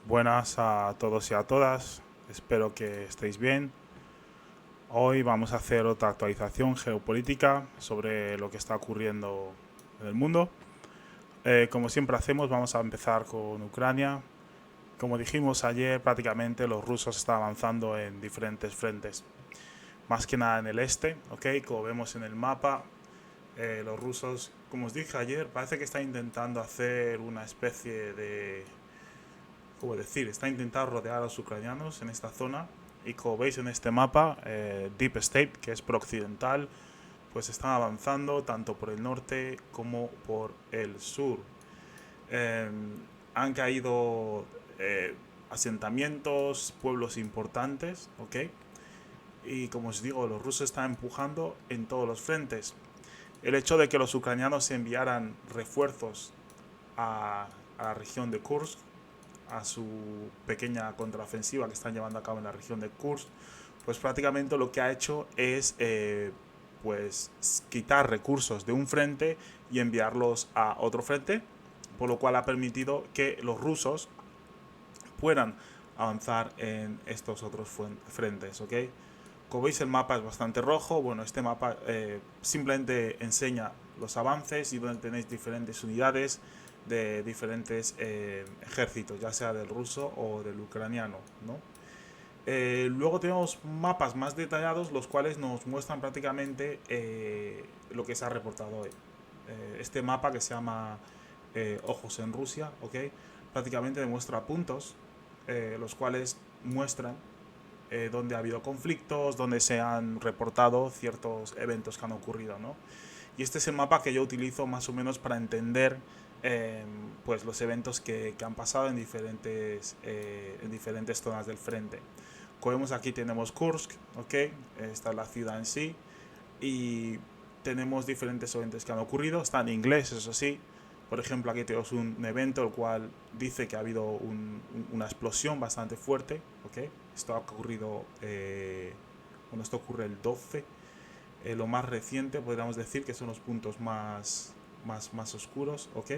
Buenas a todos y a todas, espero que estéis bien. Hoy vamos a hacer otra actualización geopolítica sobre lo que está ocurriendo en el mundo. Como siempre hacemos, vamos a empezar con Ucrania. Como dijimos ayer, prácticamente los rusos están avanzando en diferentes frentes, más que nada en el este, ¿ok? Como vemos en el mapa, los rusos, como os dije ayer, parece que están intentando hacer una especie de, como decir, está intentando rodear a los ucranianos en esta zona. Y como veis en este mapa, Deep State, que es pro-occidental, pues están avanzando tanto por el norte como por el sur. Eh, Han caído asentamientos, pueblos importantes, ¿ok? Y como os digo, los rusos están empujando en todos los frentes. El hecho de que los ucranianos enviaran refuerzos a la región de Kursk, a su pequeña contraofensiva que están llevando a cabo en la región de Kursk, pues prácticamente lo que ha hecho es pues quitar recursos de un frente y enviarlos a otro frente, por lo cual ha permitido que los rusos puedan avanzar en estos otros frentes, ¿ok? Como veis el mapa es bastante rojo. Bueno, este mapa simplemente enseña los avances y donde tenéis diferentes unidades de diferentes ejércitos, ya sea del ruso o del ucraniano, ¿no? Luego tenemos mapas más detallados, los cuales nos muestran prácticamente lo que se ha reportado hoy. Este mapa que se llama Ojos en Rusia, ¿ok? Prácticamente demuestra puntos, los cuales muestran donde ha habido conflictos, donde se han reportado ciertos eventos que han ocurrido, ¿no? Y este es el mapa que yo utilizo más o menos para entender pues los eventos que han pasado en diferentes zonas del frente. Como vemos aquí tenemos Kursk, ¿ok? Esta es la ciudad en sí. Y tenemos diferentes eventos que han ocurrido. Está en inglés, eso sí. Por ejemplo, aquí tenemos un evento el cual dice que ha habido una explosión bastante fuerte, ¿ok? Esto ha ocurrido, bueno, esto ocurre el 12. Lo más reciente podríamos decir que son los puntos más oscuros, ¿ok?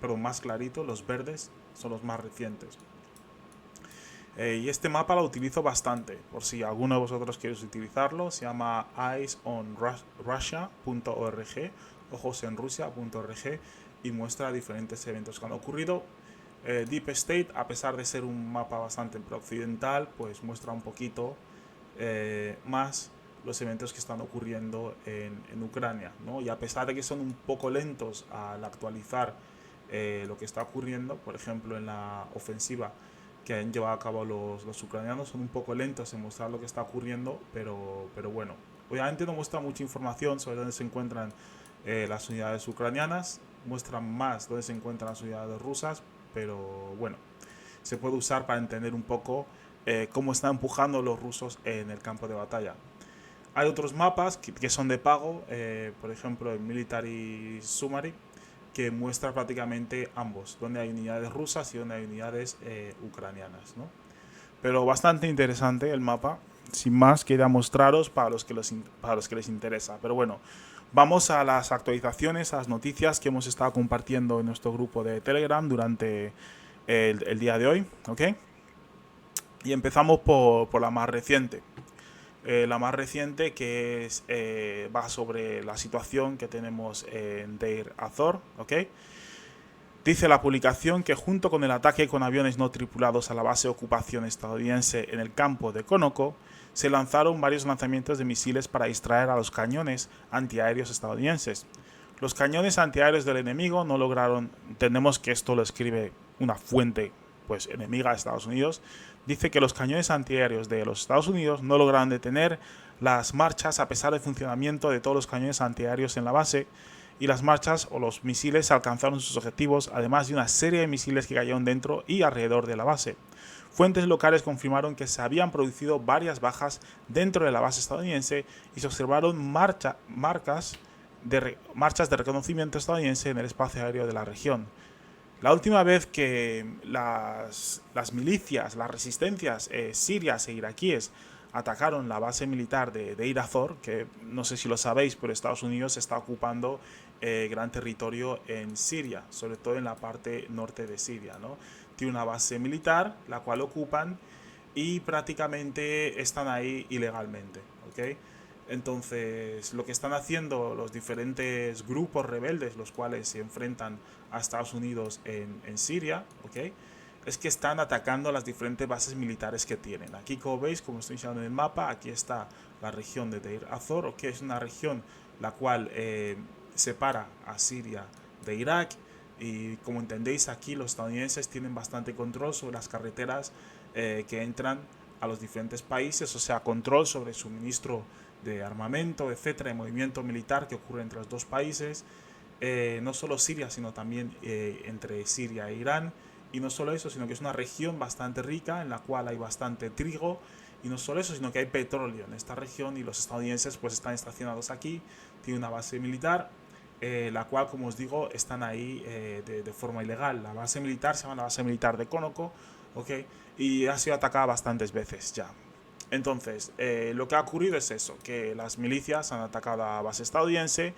Pero más claritos, los verdes, son los más recientes. Y este mapa lo utilizo bastante, por si alguno de vosotros queréis utilizarlo. Se llama eyesonrussia.org, ojosenrusia.org, y muestra diferentes eventos que han ocurrido. Deep State, a pesar de ser un mapa bastante occidental, pues muestra un poquito más los eventos que están ocurriendo en Ucrania, ¿no? Y a pesar de que son un poco lentos al actualizar lo que está ocurriendo, por ejemplo en la ofensiva que han llevado a cabo los ucranianos, son un poco lentos en mostrar lo que está ocurriendo, pero bueno, obviamente no muestra mucha información sobre dónde se encuentran las unidades ucranianas, muestran más dónde se encuentran las unidades rusas, pero bueno, se puede usar para entender un poco cómo están empujando los rusos en el campo de batalla. Hay otros mapas que son de pago, por ejemplo el Military Summary, que muestra prácticamente ambos, donde hay unidades rusas y donde hay unidades ucranianas, ¿no? Pero bastante interesante el mapa. Sin más, quería mostraros para los que les interesa. Pero bueno, vamos a las actualizaciones, a las noticias que hemos estado compartiendo en nuestro grupo de Telegram durante el día de hoy, ¿ok? Y empezamos por la más reciente. La más reciente que es, va sobre la situación que tenemos en Deir Azor, ¿ok? Dice la publicación que junto con el ataque con aviones no tripulados a la base de ocupación estadounidense en el campo de Konoko, se lanzaron varios lanzamientos de misiles para distraer a los cañones antiaéreos estadounidenses. Los cañones antiaéreos del enemigo no lograron, entendemos que esto lo escribe una fuente pues enemiga de Estados Unidos, dice que los cañones antiaéreos de los Estados Unidos no lograron detener las marchas a pesar del funcionamiento de todos los cañones antiaéreos en la base, y las marchas o los misiles alcanzaron sus objetivos, además de una serie de misiles que cayeron dentro y alrededor de la base. Fuentes locales confirmaron que se habían producido varias bajas dentro de la base estadounidense y se observaron marchas de reconocimiento estadounidense en el espacio aéreo de la región. La última vez que las milicias, las resistencias sirias e iraquíes atacaron la base militar de Deir Azor, que no sé si lo sabéis, pero Estados Unidos está ocupando gran territorio en Siria, sobre todo en la parte norte de Siria, ¿no? tiene una base militar, la cual ocupan y prácticamente están ahí ilegalmente, ¿ok? Entonces, lo que están haciendo los diferentes grupos rebeldes, los cuales se enfrentan a Estados Unidos en Siria, ¿ok? Es que están atacando las diferentes bases militares que tienen. Aquí, como veis, como estoy enseñando en el mapa, aquí está la región de Deir Azor, que es una región la cual separa a Siria de Irak. Y como entendéis, aquí los estadounidenses tienen bastante control sobre las carreteras que entran a los diferentes países, o sea, control sobre el suministro de armamento, etcétera, de movimiento militar que ocurre entre los dos países. No solo Siria, sino también entre Siria e Irán. Y no solo eso, sino que es una región bastante rica en la cual hay bastante trigo. Y no solo eso, sino que hay petróleo en esta región y los estadounidenses pues están estacionados aquí, tienen una base militar, la cual, como os digo, están ahí de forma ilegal. La base militar se llama la base militar de Conoco, ¿ok? Y ha sido atacada bastantes veces ya. Entonces, lo que ha ocurrido es eso, que las milicias han atacado la base estadounidense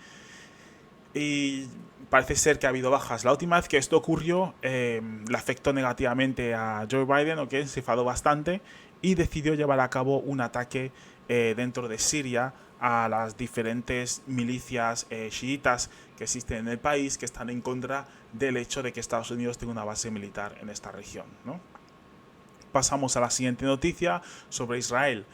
y parece ser que ha habido bajas. La última vez que esto ocurrió le afectó negativamente a Joe Biden, ¿ok? Se enfadó bastante y decidió llevar a cabo un ataque dentro de Siria a las diferentes milicias chiitas que existen en el país, que están en contra del hecho de que Estados Unidos tenga una base militar en esta región, ¿no? Pasamos a la siguiente noticia sobre Israel.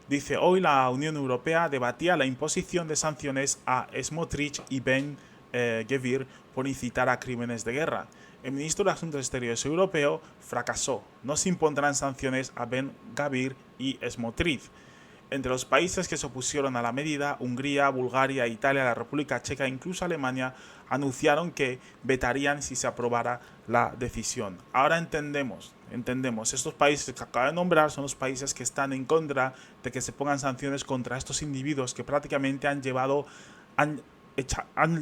Dice, hoy la Unión Europea debatía la imposición de sanciones a Smotrich y Ben Gvir por incitar a crímenes de guerra. El ministro de Asuntos Exteriores europeo fracasó. No se impondrán sanciones a Ben Gvir y Smotrich. Entre los países que se opusieron a la medida, Hungría, Bulgaria, Italia, la República Checa e incluso Alemania anunciaron que vetarían si se aprobara la decisión. Ahora entendemos, estos países que acabo de nombrar son los países que están en contra de que se pongan sanciones contra estos individuos que prácticamente han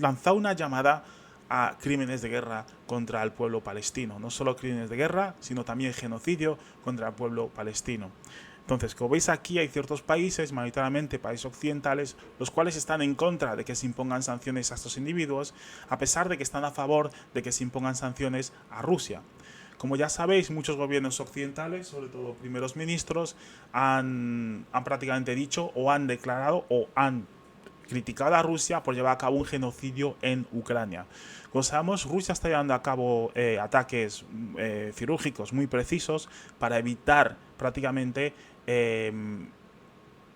lanzado una llamada a crímenes de guerra contra el pueblo palestino. No solo crímenes de guerra, sino también genocidio contra el pueblo palestino. Entonces, como veis aquí, hay ciertos países, mayoritariamente países occidentales, los cuales están en contra de que se impongan sanciones a estos individuos, a pesar de que están a favor de que se impongan sanciones a Rusia. Como ya sabéis, muchos gobiernos occidentales, sobre todo primeros ministros, han prácticamente dicho o han declarado o han criticado a Rusia por llevar a cabo un genocidio en Ucrania. Como sabemos, Rusia está llevando a cabo ataques quirúrgicos muy precisos para evitar prácticamente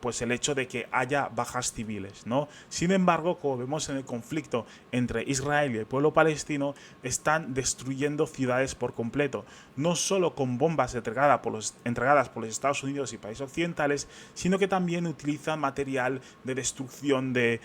pues el hecho de que haya bajas civiles, ¿no? Sin embargo, como vemos en el conflicto entre Israel y el pueblo palestino, están destruyendo ciudades por completo, no solo con bombas entregadas por los Estados Unidos y países occidentales, sino que también utilizan material de destrucción de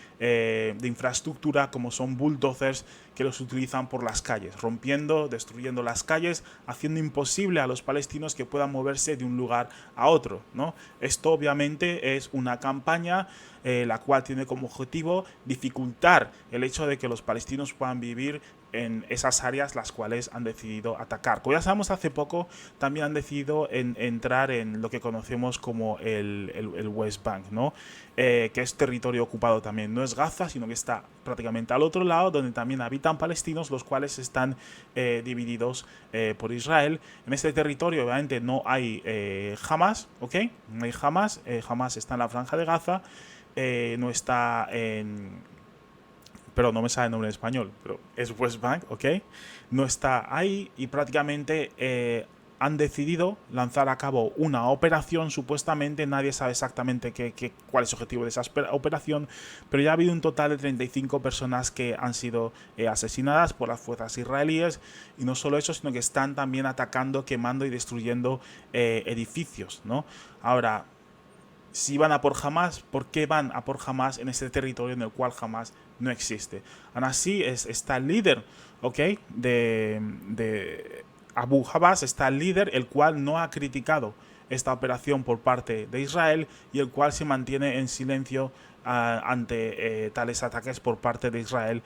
infraestructura, como son bulldozers, que los utilizan por las calles, rompiendo, destruyendo las calles, haciendo imposible a los palestinos que puedan moverse de un lugar a otro, ¿no? Esto obviamente es una campaña la cual tiene como objetivo dificultar el hecho de que los palestinos puedan vivir en esas áreas las cuales han decidido atacar. Como ya sabemos, hace poco también han decidido entrar en lo que conocemos como el West Bank, ¿no? Que es territorio ocupado también. No es Gaza, sino que está prácticamente al otro lado, donde también habitan palestinos, los cuales están divididos por Israel. En este territorio, obviamente, no hay Hamas, ¿ok? No hay Hamas. Hamas está en la Franja de Gaza. No está en... Pero no me sale el nombre en español, pero es West Bank, ¿ok? No está ahí y prácticamente han decidido lanzar a cabo una operación, supuestamente nadie sabe exactamente cuál es el objetivo de esa operación, pero ya ha habido un total de 35 personas que han sido asesinadas por las fuerzas israelíes, y no solo eso, sino que están también atacando, quemando y destruyendo edificios, ¿no? Ahora, si van a por Hamas, ¿por qué van a por Hamas en este territorio en el cual Hamas no existe? Aún así, está el líder, ¿ok? De Abu Hamas, está el líder, el cual no ha criticado esta operación por parte de Israel y el cual se mantiene en silencio ante tales ataques por parte de Israel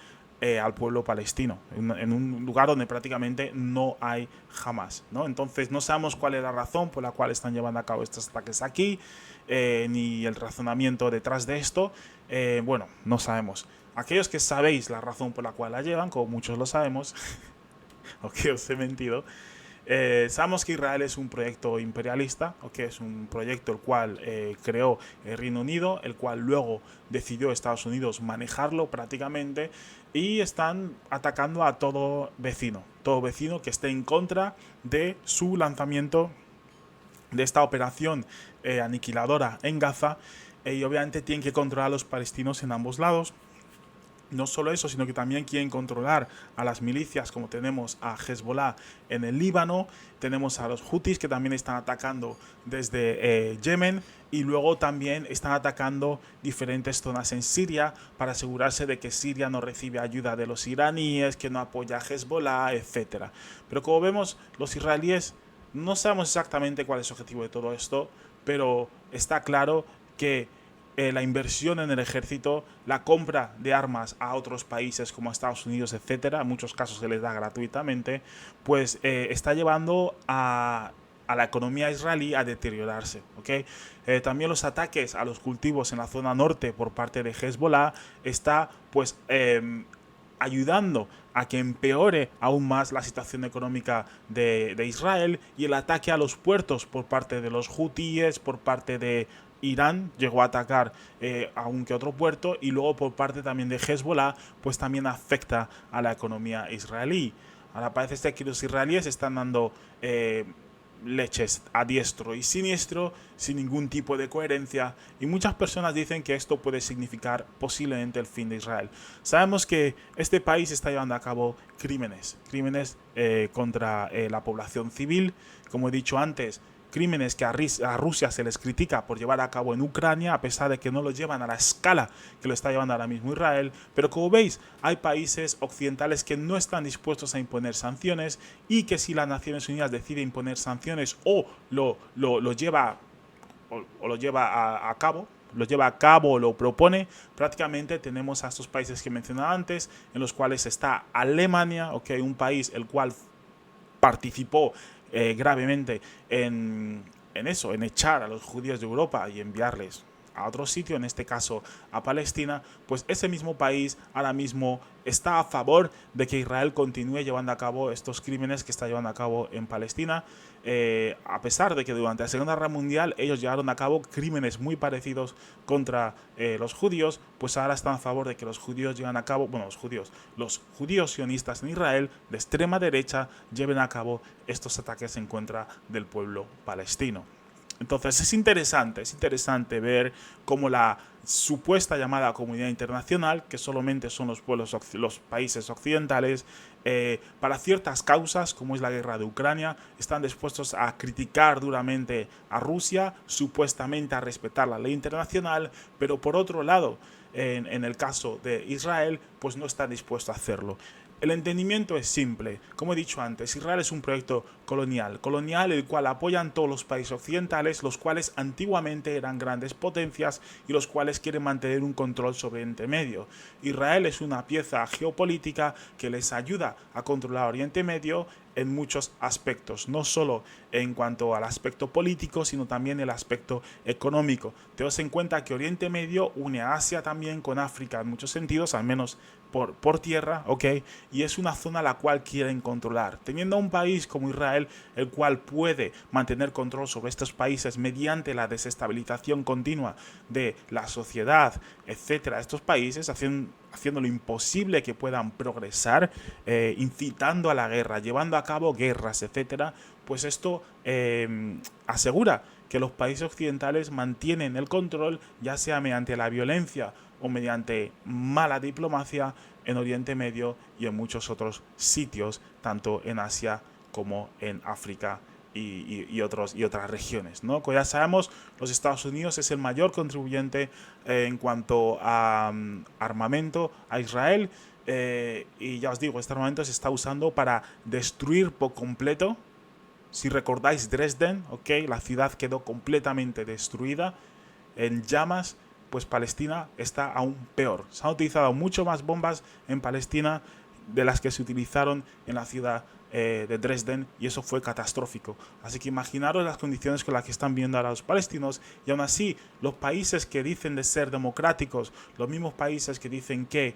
al pueblo palestino, en un lugar donde prácticamente no hay Hamas, ¿no? Entonces no sabemos cuál es la razón por la cual están llevando a cabo estos ataques aquí, ni el razonamiento detrás de esto. Bueno, no sabemos. Aquellos que sabéis la razón por la cual la llevan, como muchos lo sabemos, aunque os he mentido, Sabemos que Israel es un proyecto imperialista, que es un proyecto el cual creó el Reino Unido, el cual luego decidió Estados Unidos manejarlo prácticamente, y están atacando a todo vecino que esté en contra de su lanzamiento de esta operación aniquiladora en Gaza, y obviamente tienen que controlar a los palestinos en ambos lados. No solo eso, sino que también quieren controlar a las milicias, como tenemos a Hezbollah en el Líbano, tenemos a los Houthis que también están atacando desde Yemen, y luego también están atacando diferentes zonas en Siria para asegurarse de que Siria no recibe ayuda de los iraníes, que no apoya a Hezbollah, etc. Pero como vemos, los israelíes no sabemos exactamente cuál es el objetivo de todo esto, pero está claro que la inversión en el ejército, la compra de armas a otros países como Estados Unidos, etcétera, en muchos casos se les da gratuitamente, pues está llevando a la economía israelí a deteriorarse. ¿Okay? También los ataques a los cultivos en la zona norte por parte de Hezbollah está pues ayudando a que empeore aún más la situación económica de Israel, y el ataque a los puertos por parte de los hutíes, por parte de Irán llegó a atacar a un que otro puerto, y luego por parte también de Hezbollah pues también afecta a la economía israelí. Ahora parece ser que los israelíes están dando leches a diestro y siniestro sin ningún tipo de coherencia, y muchas personas dicen que esto puede significar posiblemente el fin de Israel. Sabemos que este país está llevando a cabo crímenes contra la población civil, como he dicho antes, crímenes que a Rusia se les critica por llevar a cabo en Ucrania, a pesar de que no lo llevan a la escala que lo está llevando ahora mismo Israel. Pero como veis, hay países occidentales que no están dispuestos a imponer sanciones, y que si las Naciones Unidas decide imponer sanciones o lo lleva a cabo, o lo propone, prácticamente tenemos a estos países que mencionaba antes, en los cuales está Alemania, un país el cual participó gravemente en echar a los judíos de Europa y enviarles a otro sitio, en este caso a Palestina. Pues ese mismo país ahora mismo está a favor de que Israel continúe llevando a cabo estos crímenes que está llevando a cabo en Palestina, a pesar de que durante la Segunda Guerra Mundial ellos llevaron a cabo crímenes muy parecidos contra los judíos. Pues ahora están a favor de que los judíos lleven a cabo, los judíos sionistas en Israel de extrema derecha lleven a cabo estos ataques en contra del pueblo palestino. Entonces es interesante ver cómo la supuesta llamada comunidad internacional, que solamente son los países occidentales, para ciertas causas, como es la guerra de Ucrania, están dispuestos a criticar duramente a Rusia, supuestamente a respetar la ley internacional, pero por otro lado, en el caso de Israel, pues no está dispuesto a hacerlo. El entendimiento es simple. Como he dicho antes, Israel es un proyecto colonial el cual apoyan todos los países occidentales, los cuales antiguamente eran grandes potencias y los cuales quieren mantener un control sobre Oriente Medio. Israel es una pieza geopolítica que les ayuda a controlar Oriente Medio en muchos aspectos, no solo en cuanto al aspecto político, sino también el aspecto económico. Tened en cuenta que Oriente Medio une a Asia también con África en muchos sentidos, al menos por tierra, y es una zona a la cual quieren controlar. Teniendo a un país como Israel, el cual puede mantener control sobre estos países mediante la desestabilización continua de la sociedad, etcétera, estos países, haciendo lo imposible que puedan progresar, incitando a la guerra, llevando a cabo guerras, etcétera, pues esto asegura que los países occidentales mantienen el control, ya sea mediante la violencia o mediante mala diplomacia, en Oriente Medio y en muchos otros sitios, tanto en Asia como en África y otras regiones, ¿no? Como ya sabemos, los Estados Unidos es el mayor contribuyente en cuanto a armamento a Israel, y ya os digo, este armamento se está usando para destruir por completo. Si recordáis Dresden, la ciudad quedó completamente destruida, en llamas. Pues Palestina está aún peor. Se han utilizado mucho más bombas en Palestina de las que se utilizaron en la ciudad de Dresden, y eso fue catastrófico. Así que imaginaros las condiciones con las que están viviendo ahora los palestinos, y aún así los países que dicen de ser democráticos, los mismos países que dicen que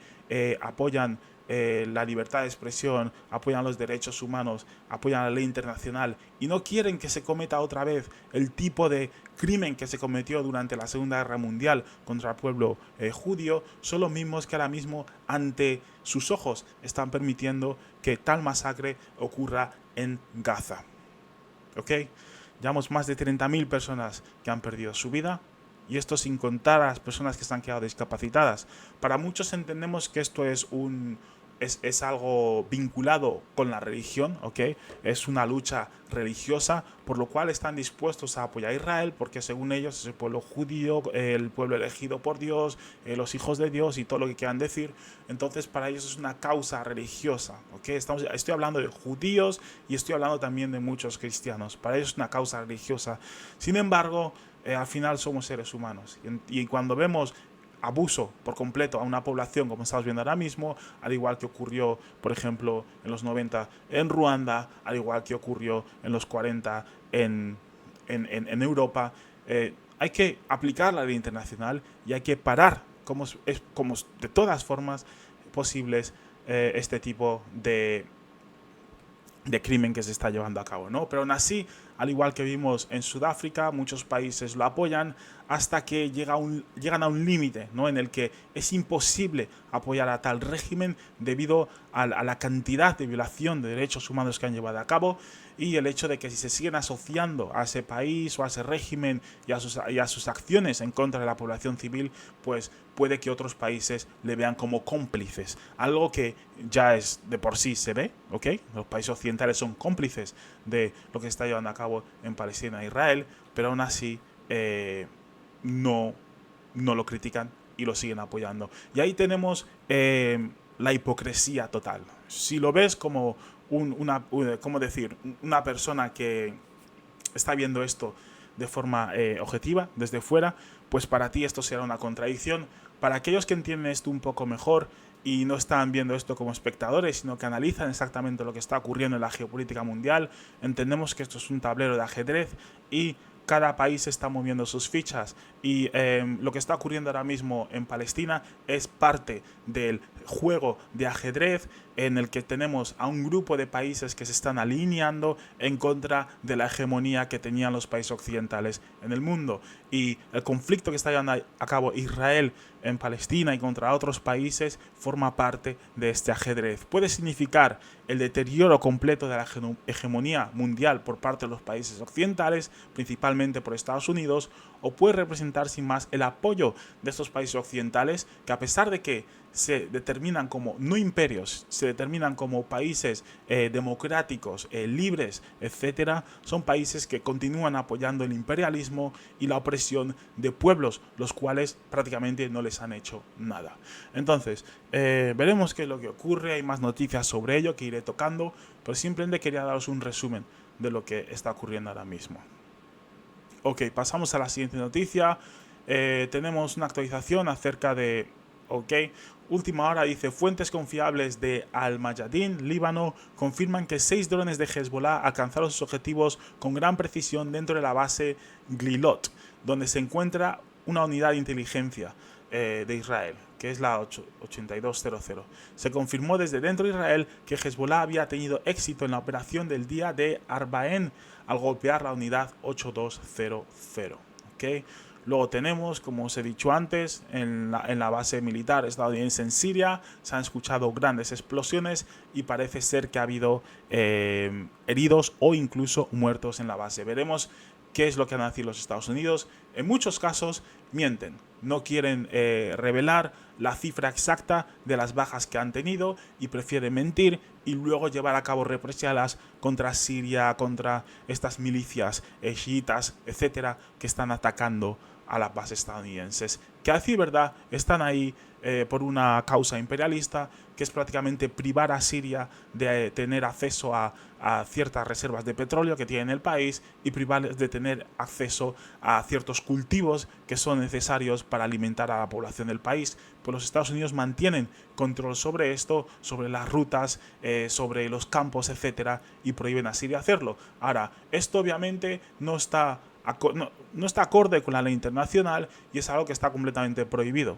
apoyan la libertad de expresión, apoyan los derechos humanos, apoyan la ley internacional y no quieren que se cometa otra vez el tipo de crimen que se cometió durante la Segunda Guerra Mundial contra el pueblo judío, son los mismos que ahora mismo ante sus ojos están permitiendo que tal masacre ocurra en Gaza. ¿Ok? Llevamos más de 30.000 personas que han perdido su vida, y esto sin contar a las personas que se han quedado discapacitadas. Para muchos entendemos que esto es algo vinculado con la religión, ¿ok? Es una lucha religiosa, por lo cual están dispuestos a apoyar a Israel, porque según ellos es el pueblo judío, el pueblo elegido por Dios, los hijos de Dios y todo lo que quieran decir. Entonces para ellos es una causa religiosa, ¿ok? Estoy hablando de judíos y estoy hablando también de muchos cristianos. Para ellos es una causa religiosa. Sin embargo, al final somos seres humanos. Y cuando vemos abuso por completo a una población, como estamos viendo ahora mismo, al igual que ocurrió, por ejemplo, en los 90 en Ruanda, al igual que ocurrió en los 40 en Europa, hay que aplicar la ley internacional y hay que parar, como de todas formas posibles, este tipo de crimen que se está llevando a cabo, ¿no? Pero aún así, al igual que vimos en Sudáfrica, muchos países lo apoyan hasta que llegan a un límite, ¿no? En el que es imposible apoyar a tal régimen debido a la cantidad de violación de derechos humanos que han llevado a cabo, y el hecho de que si se siguen asociando a ese país o a ese régimen y a sus acciones en contra de la población civil, pues puede que otros países le vean como cómplices. Algo que ya es de por sí se ve, ¿ok? Los países occidentales son cómplices de lo que se está llevando a cabo en Palestina e Israel, pero aún así no lo critican y lo siguen apoyando. Y ahí tenemos la hipocresía total. Si lo ves como ¿cómo decir? Una persona que está viendo esto de forma objetiva, desde fuera, pues para ti esto será una contradicción. Para aquellos que entienden esto un poco mejor y no están viendo esto como espectadores, sino que analizan exactamente lo que está ocurriendo en la geopolítica mundial, entendemos que esto es un tablero de ajedrez y cada país está moviendo sus fichas, y lo que está ocurriendo ahora mismo en Palestina es parte del juego de ajedrez en el que tenemos a un grupo de países que se están alineando en contra de la hegemonía que tenían los países occidentales en el mundo. Y el conflicto que está llevando a cabo Israel en Palestina y contra otros países forma parte de este ajedrez. Puede significar el deterioro completo de la hegemonía mundial por parte de los países occidentales, principalmente por Estados Unidos, o puede representar sin más el apoyo de estos países occidentales que, a pesar de que se determinan como no imperios, se determinan como países democráticos, libres, etcétera, son países que continúan apoyando el imperialismo y la opresión de pueblos, los cuales prácticamente no les han hecho nada. Entonces, veremos qué es lo que ocurre, hay más noticias sobre ello que iré tocando, pero simplemente quería daros un resumen de lo que está ocurriendo ahora mismo. Ok, pasamos a la siguiente noticia. Tenemos una actualización acerca de... Ok, última hora, dice: fuentes confiables de Al-Mayadin, Líbano, confirman que 6 drones de Hezbollah alcanzaron sus objetivos con gran precisión dentro de la base Glilot, donde se encuentra una unidad de inteligencia de Israel, que es la 8200. Se confirmó desde dentro de Israel que Hezbollah había tenido éxito en la operación del día de Arbaen al golpear la unidad 8200. ¿Okay? Luego tenemos, como os he dicho antes, en la base militar estadounidense en Siria se han escuchado grandes explosiones y parece ser que ha habido heridos o incluso muertos en la base. Veremos qué es lo que van a decir los Estados Unidos. En muchos casos mienten, no quieren revelar la cifra exacta de las bajas que han tenido y prefieren mentir y luego llevar a cabo represalias contra Siria, contra estas milicias chiitas, etcétera, que están atacando a las bases estadounidenses, que a decir verdad están ahí por una causa imperialista, que es prácticamente privar a Siria de tener acceso a ciertas reservas de petróleo que tiene el país y privarles de tener acceso a ciertos cultivos que son necesarios para alimentar a la población del país. Pues los Estados Unidos mantienen control sobre esto, sobre las rutas, sobre los campos, etcétera, y prohíben a Siria hacerlo. Ahora, esto obviamente no está acorde con la ley internacional y es algo que está completamente prohibido.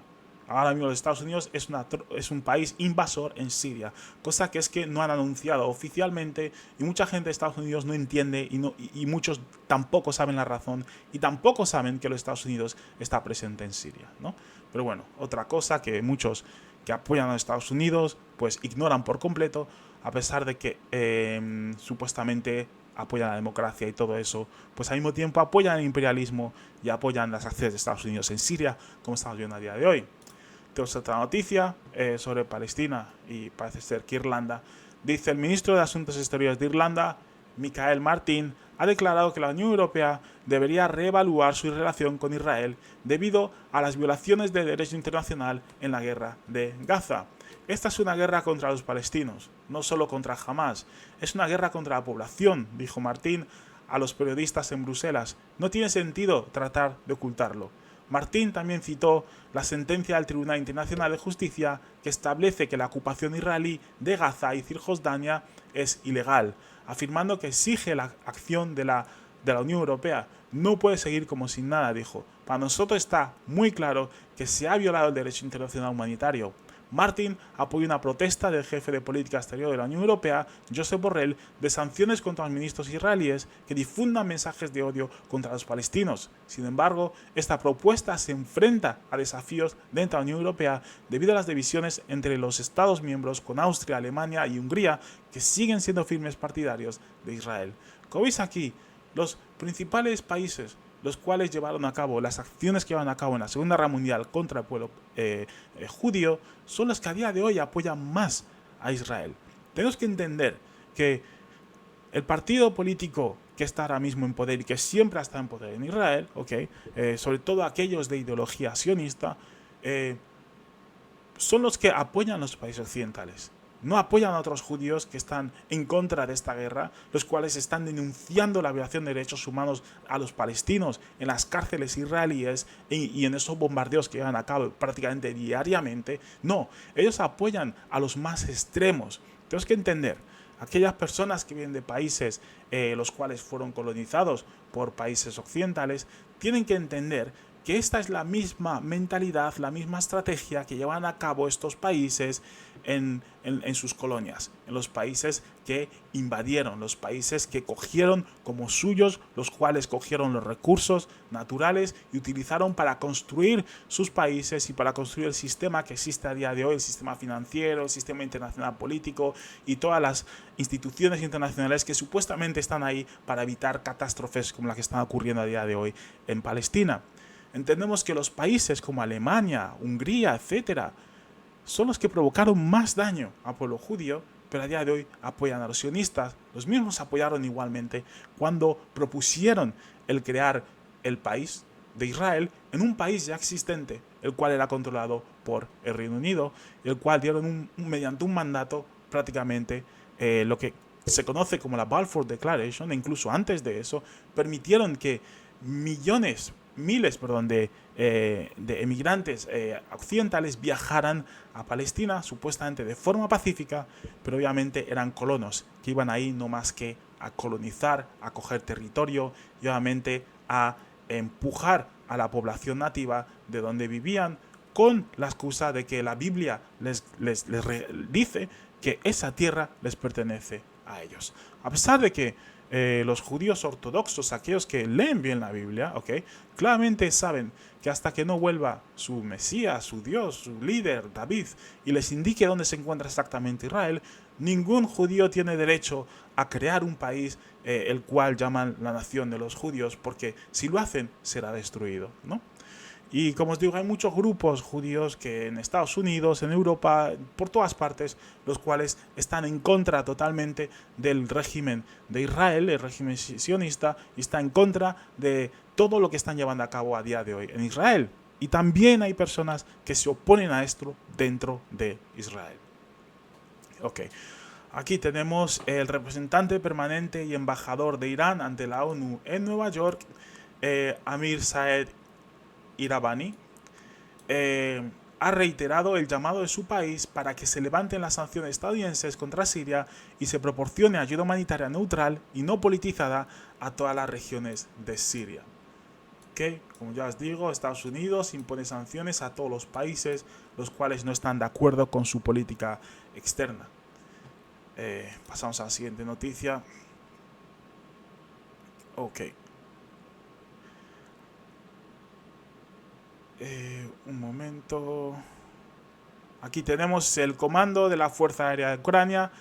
ahora mismo los Estados Unidos es un país invasor en Siria, cosa que es que no han anunciado oficialmente y mucha gente de Estados Unidos no entiende y muchos tampoco saben la razón y tampoco saben que los Estados Unidos está presente en Siria, ¿no? Pero bueno, otra cosa que muchos que apoyan a los Estados Unidos pues ignoran por completo, a pesar de que supuestamente apoyan la democracia y todo eso, pues al mismo tiempo apoyan el imperialismo y apoyan las acciones de Estados Unidos en Siria, como estamos viendo a día de hoy. Tenemos otra noticia sobre Palestina y parece ser que Irlanda. Dice el ministro de Asuntos Exteriores de Irlanda, Michael Martin, ha declarado que la Unión Europea debería reevaluar su relación con Israel debido a las violaciones del derecho internacional en la guerra de Gaza. Esta es una guerra contra los palestinos, no solo contra Hamás. Es una guerra contra la población, dijo Martín a los periodistas en Bruselas. No tiene sentido tratar de ocultarlo. Martín también citó la sentencia del Tribunal Internacional de Justicia que establece que la ocupación israelí de Gaza y Cisjordania es ilegal, afirmando que exige la acción de la Unión Europea. No puede seguir como sin nada, dijo. Para nosotros está muy claro que se ha violado el derecho internacional humanitario. Martin apoyó una protesta del jefe de política exterior de la Unión Europea, Josep Borrell, de sanciones contra los ministros israelíes que difundan mensajes de odio contra los palestinos. Sin embargo, esta propuesta se enfrenta a desafíos dentro de la Unión Europea debido a las divisiones entre los Estados miembros con Austria, Alemania y Hungría, que siguen siendo firmes partidarios de Israel. Como veis aquí, los principales países los cuales llevaron a cabo las acciones que llevan a cabo en la Segunda Guerra Mundial contra el pueblo judío, son los que a día de hoy apoyan más a Israel. Tenemos que entender que el partido político que está ahora mismo en poder y que siempre ha estado en poder en Israel, sobre todo aquellos de ideología sionista, son los que apoyan a los países occidentales. No apoyan a otros judíos que están en contra de esta guerra, los cuales están denunciando la violación de derechos humanos a los palestinos en las cárceles israelíes y en esos bombardeos que llevan a cabo prácticamente diariamente. No, ellos apoyan a los más extremos. Tenemos que entender, aquellas personas que vienen de países los cuales fueron colonizados por países occidentales, tienen que entender que esta es la misma mentalidad, la misma estrategia que llevan a cabo estos países en sus colonias, en los países que invadieron, los países que cogieron como suyos, los cuales cogieron los recursos naturales y utilizaron para construir sus países y para construir el sistema que existe a día de hoy, el sistema financiero, el sistema internacional político y todas las instituciones internacionales que supuestamente están ahí para evitar catástrofes como las que están ocurriendo a día de hoy en Palestina. Entendemos que los países como Alemania, Hungría, etcétera, son los que provocaron más daño al pueblo judío, pero a día de hoy apoyan a los sionistas. Los mismos apoyaron igualmente cuando propusieron el crear el país de Israel en un país ya existente, el cual era controlado por el Reino Unido, el cual dieron mediante un mandato prácticamente lo que se conoce como la Balfour Declaration, e incluso antes de eso, permitieron que miles de emigrantes occidentales viajaran a Palestina, supuestamente de forma pacífica, pero obviamente eran colonos que iban ahí no más que a colonizar, a coger territorio y obviamente a empujar a la población nativa de donde vivían, con la excusa de que la Biblia les dice que esa tierra les pertenece a ellos. A pesar de que los judíos ortodoxos, aquellos que leen bien la Biblia, claramente saben que hasta que no vuelva su Mesías, su Dios, su líder, David, y les indique dónde se encuentra exactamente Israel, ningún judío tiene derecho a crear un país el cual llaman la nación de los judíos, porque si lo hacen será destruido, ¿no? Y como os digo, hay muchos grupos judíos que en Estados Unidos, en Europa, por todas partes, los cuales están en contra totalmente del régimen de Israel, el régimen sionista, y está en contra de todo lo que están llevando a cabo a día de hoy en Israel. Y también hay personas que se oponen a esto dentro de Israel. Aquí tenemos el representante permanente y embajador de Irán ante la ONU en Nueva York, Amir Saed Iravani, ha reiterado el llamado de su país para que se levanten las sanciones estadounidenses contra Siria y se proporcione ayuda humanitaria neutral y no politizada a todas las regiones de Siria. ¿Ok? Como ya os digo, Estados Unidos impone sanciones a todos los países los cuales no están de acuerdo con su política externa. Pasamos a la siguiente noticia. Ok. Un momento. Aquí tenemos el comando de la Fuerza Aérea de Ucrania.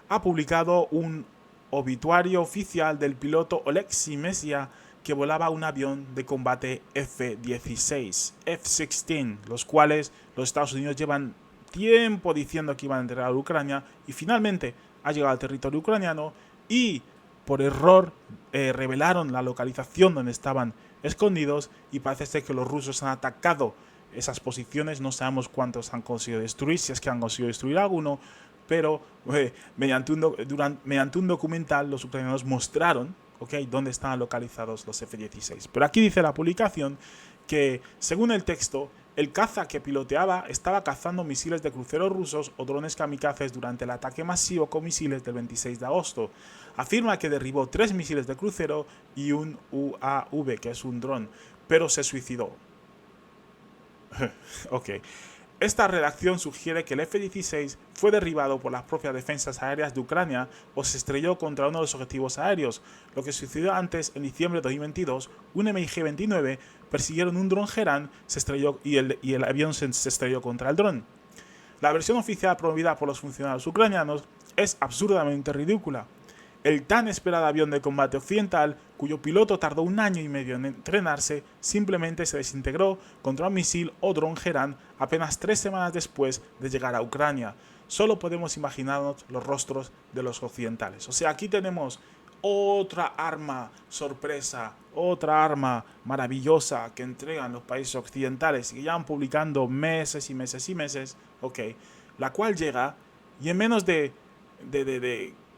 Ha publicado un obituario oficial del piloto Oleksiy Mesiya, que volaba un avión de combate F-16, F-16, los cuales los Estados Unidos llevan tiempo diciendo que iban a entregar a Ucrania, y finalmente ha llegado al territorio ucraniano y por error revelaron la localización donde estaban escondidos, y parece ser que los rusos han atacado esas posiciones. No sabemos cuántos han conseguido destruir, si es que han conseguido destruir alguno, pero mediante un documental los ucranianos mostraron, ¿okay?, dónde estaban localizados los F-16. Pero aquí dice la publicación que, según el texto, el caza que piloteaba estaba cazando misiles de crucero rusos o drones kamikazes durante el ataque masivo con misiles del 26 de agosto. Afirma que derribó 3 misiles de crucero y un UAV, que es un dron, pero se suicidó. Ok. Esta redacción sugiere que el F-16 fue derribado por las propias defensas aéreas de Ucrania o se estrelló contra uno de los objetivos aéreos. Lo que sucedió antes, en diciembre de 2022, un MiG-29 persiguieron un dron Gerán y el avión se estrelló contra el dron. La versión oficial promovida por los funcionarios ucranianos es absurdamente ridícula. El tan esperado avión de combate occidental, cuyo piloto tardó 1 año y medio en entrenarse, simplemente se desintegró contra un misil o dron Gerán apenas 3 semanas después de llegar a Ucrania. Solo podemos imaginarnos los rostros de los occidentales. O sea, aquí tenemos otra arma sorpresa, otra arma maravillosa que entregan los países occidentales y que llevan publicando meses y meses y meses, ok, la cual llega y en menos de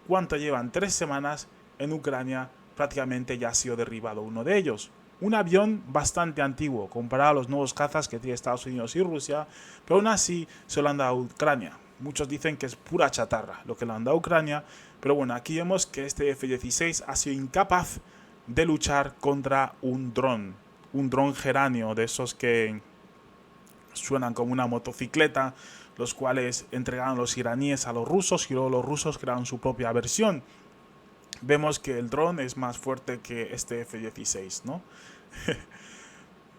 ¿cuánto llevan? 3 semanas en Ucrania prácticamente ya ha sido derribado uno de ellos. Un avión bastante antiguo comparado a los nuevos cazas que tiene Estados Unidos y Rusia, pero aún así se lo han dado a Ucrania. Muchos dicen que es pura chatarra lo que le han dado a Ucrania, pero bueno, aquí vemos que este F-16 ha sido incapaz de luchar contra un dron geranio, de esos que suenan como una motocicleta, los cuales entregaron los iraníes a los rusos y luego los rusos crearon su propia versión. Vemos que el dron es más fuerte que este F-16, ¿no?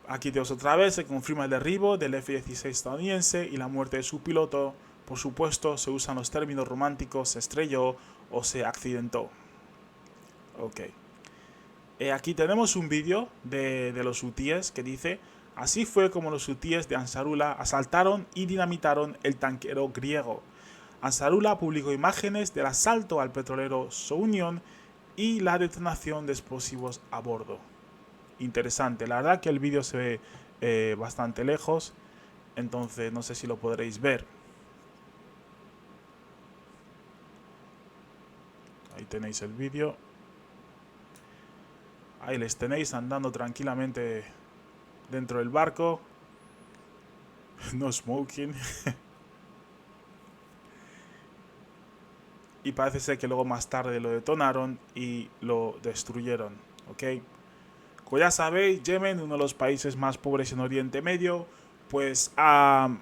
Aquí tenemos otra vez, se confirma el derribo del F-16 estadounidense y la muerte de su piloto. Por supuesto, se usan los términos románticos, se estrelló o se accidentó. Ok. Aquí tenemos un vídeo de los hutíes que dice: así fue como los hutíes de Ansarullah asaltaron y dinamitaron el tanquero griego. Ansarullah publicó imágenes del asalto al petrolero Sounion y la detonación de explosivos a bordo. Interesante, la verdad que el vídeo se ve bastante lejos, entonces no sé si lo podréis ver. Ahí tenéis el vídeo. Ahí les tenéis andando tranquilamente dentro del barco. No smoking. Y parece ser que luego más tarde lo detonaron y lo destruyeron. ¿Ok? Como ya sabéis, Yemen, uno de los países más pobres en Oriente Medio, pues ha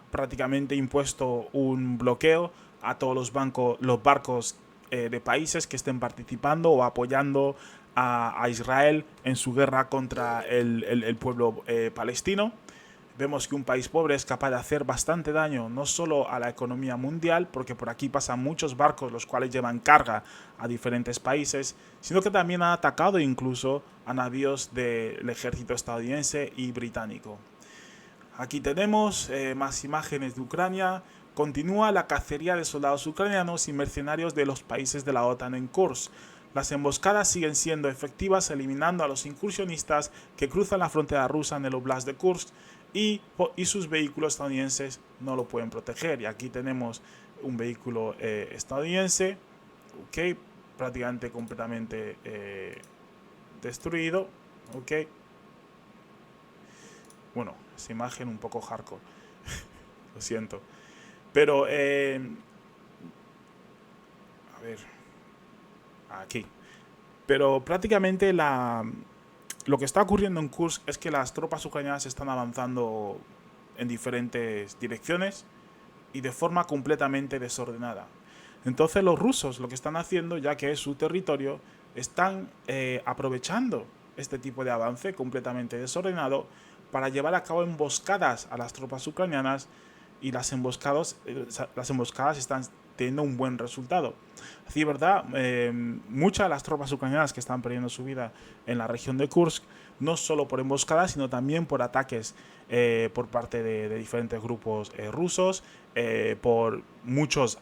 prácticamente impuesto un bloqueo a todos los barcos de países que estén participando o apoyando a Israel en su guerra contra el pueblo palestino. Vemos que un país pobre es capaz de hacer bastante daño no solo a la economía mundial, porque por aquí pasan muchos barcos los cuales llevan carga a diferentes países, sino que también ha atacado incluso a navíos del ejército estadounidense y británico. Aquí tenemos más imágenes de Ucrania. Continúa la cacería de soldados ucranianos y mercenarios de los países de la OTAN en Kursk. Las emboscadas siguen siendo efectivas, eliminando a los incursionistas que cruzan la frontera rusa en el Oblast de Kursk, y sus vehículos estadounidenses no lo pueden proteger. Y aquí tenemos un vehículo estadounidense, okay, prácticamente completamente destruido. Okay. Bueno, esa imagen un poco hardcore. Lo siento. Pero, a ver, aquí. Pero prácticamente lo que está ocurriendo en Kursk es que las tropas ucranianas están avanzando en diferentes direcciones y de forma completamente desordenada. Entonces los rusos lo que están haciendo, ya que es su territorio, están aprovechando este tipo de avance completamente desordenado para llevar a cabo emboscadas a las tropas ucranianas, y las emboscadas están teniendo un buen resultado. Así, ¿verdad? Muchas de las tropas ucranianas que están perdiendo su vida en la región de Kursk, no solo por emboscadas, sino también por ataques por parte de diferentes grupos rusos, por muchos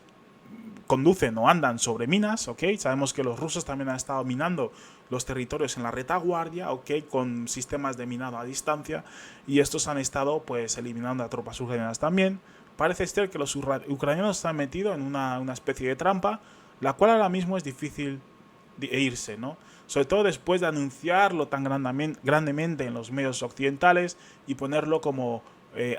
conducen o andan sobre minas, ¿ok? Sabemos que los rusos también han estado minando los territorios en la retaguardia, ¿ok? Con sistemas de minado a distancia, y estos han estado pues eliminando a tropas ucranianas también. Parece ser que los ucranianos se han metido en una especie de trampa, la cual ahora mismo es difícil de irse, ¿no? Sobre todo después de anunciarlo tan grandemente en los medios occidentales y ponerlo como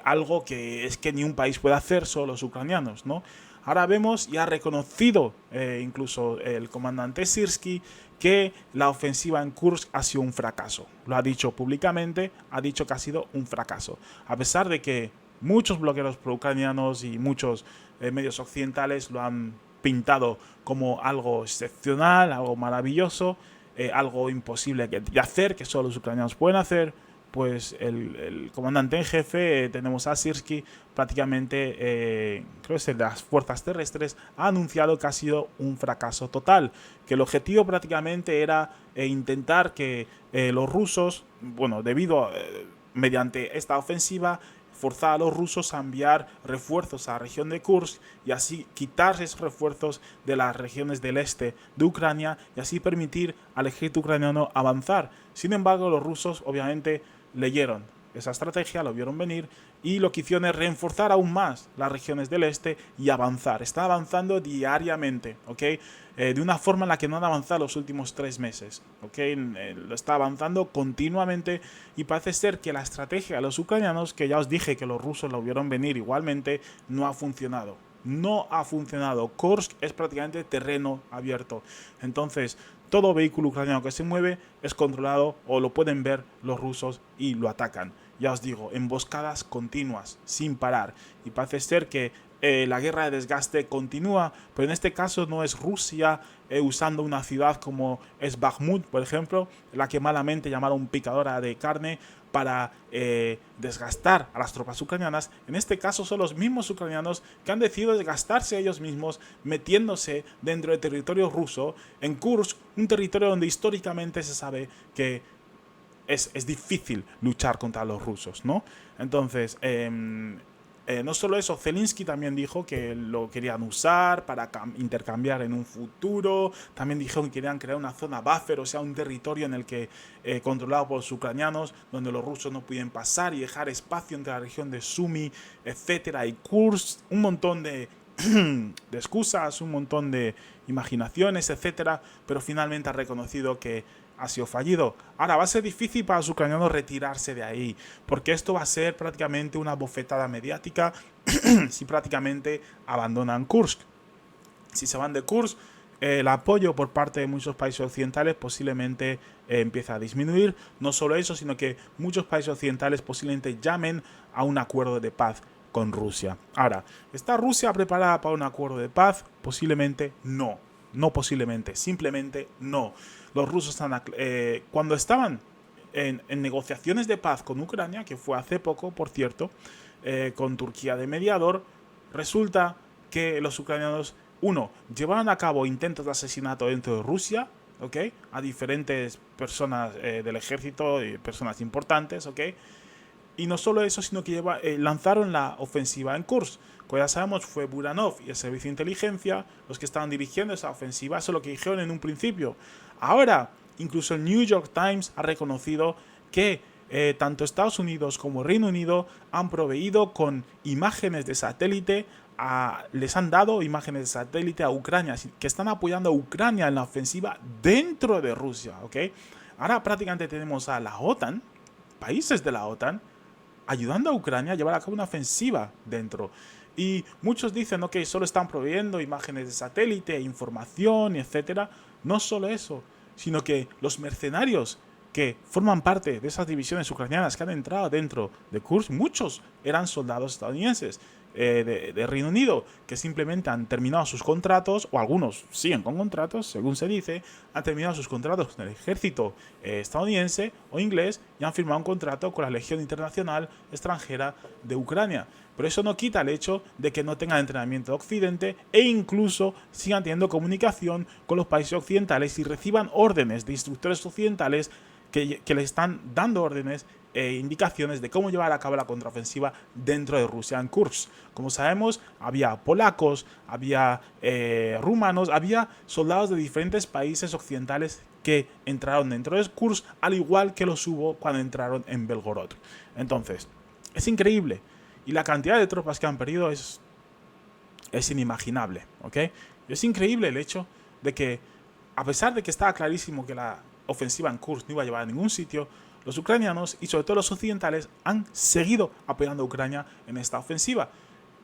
algo que es que ni un país puede hacer, solo los ucranianos, ¿no? Ahora vemos y ha reconocido incluso el comandante Syrskyi que la ofensiva en Kursk ha sido un fracaso. Lo ha dicho públicamente, ha dicho que ha sido un fracaso. A pesar de que muchos blogueros pro-ucranianos y muchos medios occidentales lo han pintado como algo excepcional, algo maravilloso, algo imposible de hacer, que solo los ucranianos pueden hacer, pues el comandante en jefe, tenemos a Syrskyi, prácticamente, creo que es el de las fuerzas terrestres, ha anunciado que ha sido un fracaso total, que el objetivo prácticamente era intentar que los rusos, bueno, mediante esta ofensiva, forzar a los rusos a enviar refuerzos a la región de Kursk y así quitar esos refuerzos de las regiones del este de Ucrania y así permitir al ejército ucraniano avanzar. Sin embargo, los rusos obviamente leyeron esa estrategia, lo vieron venir y lo que hicieron es reforzar aún más las regiones del este y avanzar. Están avanzando diariamente, ¿ok? De una forma en la que no han avanzado los últimos 3 meses, ¿ok? Lo está avanzando continuamente y parece ser que la estrategia de los ucranianos, que ya os dije que los rusos lo vieron venir igualmente, no ha funcionado. No ha funcionado. Kursk es prácticamente terreno abierto. Entonces, todo vehículo ucraniano que se mueve es controlado o lo pueden ver los rusos y lo atacan. Ya os digo, emboscadas continuas, sin parar. Y parece ser que la guerra de desgaste continúa, pero en este caso no es Rusia usando una ciudad como es Bakhmut, por ejemplo, la que malamente llamaron picadora de carne para desgastar a las tropas ucranianas. En este caso son los mismos ucranianos que han decidido desgastarse ellos mismos metiéndose dentro del territorio ruso, en Kursk, un territorio donde históricamente se sabe que es difícil luchar contra los rusos, ¿no? Entonces, no solo eso, Zelensky también dijo que lo querían usar para intercambiar en un futuro. También dijeron que querían crear una zona buffer, o sea, un territorio en el que controlado por los ucranianos, donde los rusos no pueden pasar y dejar espacio entre la región de Sumy, etcétera, y Kursk, un montón de excusas, un montón de imaginaciones, etcétera, pero finalmente ha reconocido que ha sido fallido. Ahora va a ser difícil para los ucranianos retirarse de ahí, porque esto va a ser prácticamente una bofetada mediática si prácticamente abandonan Kursk. Si se van de Kursk, el apoyo por parte de muchos países occidentales posiblemente empieza a disminuir. No solo eso, sino que muchos países occidentales posiblemente llamen a un acuerdo de paz con Rusia. Ahora, ¿está Rusia preparada para un acuerdo de paz? Posiblemente no. No posiblemente, simplemente no. Los rusos están cuando estaban en negociaciones de paz con Ucrania, que fue hace poco, por cierto, con Turquía de mediador, resulta que los ucranianos, llevaron a cabo intentos de asesinato dentro de Rusia, ¿ok? A diferentes personas del ejército y personas importantes, ¿ok? Y no solo eso, sino que lanzaron la ofensiva en Kursk. Como ya sabemos, fue Buranov y el servicio de inteligencia los que estaban dirigiendo esa ofensiva. Eso es lo que dijeron en un principio. Ahora, incluso el New York Times ha reconocido que tanto Estados Unidos como Reino Unido han proveído con imágenes de satélite, les han dado imágenes de satélite a Ucrania, que están apoyando a Ucrania en la ofensiva dentro de Rusia, ¿ok? Ahora prácticamente tenemos a la OTAN, países de la OTAN, ayudando a Ucrania a llevar a cabo una ofensiva dentro. Y muchos dicen que solo están proveyendo imágenes de satélite, información, etcétera. No solo eso, sino que los mercenarios que forman parte de esas divisiones ucranianas que han entrado dentro de Kursk, muchos eran soldados estadounidenses de Reino Unido, que simplemente han terminado sus contratos, o algunos siguen con contratos, según se dice, han terminado sus contratos con el ejército estadounidense o inglés y han firmado un contrato con la Legión Internacional Extranjera de Ucrania. Pero eso no quita el hecho de que no tengan entrenamiento de Occidente e incluso sigan teniendo comunicación con los países occidentales y reciban órdenes de instructores occidentales que le están dando órdenes e indicaciones de cómo llevar a cabo la contraofensiva dentro de Rusia en Kursk. Como sabemos, había polacos, había rumanos, había soldados de diferentes países occidentales que entraron dentro de Kursk, al igual que los hubo cuando entraron en Belgorod. Entonces, es increíble. Y la cantidad de tropas que han perdido es inimaginable, ¿ok? Es increíble el hecho de que, a pesar de que estaba clarísimo que la ofensiva en Kursk no iba a llevar a ningún sitio, los ucranianos y sobre todo los occidentales han seguido apoyando a Ucrania en esta ofensiva.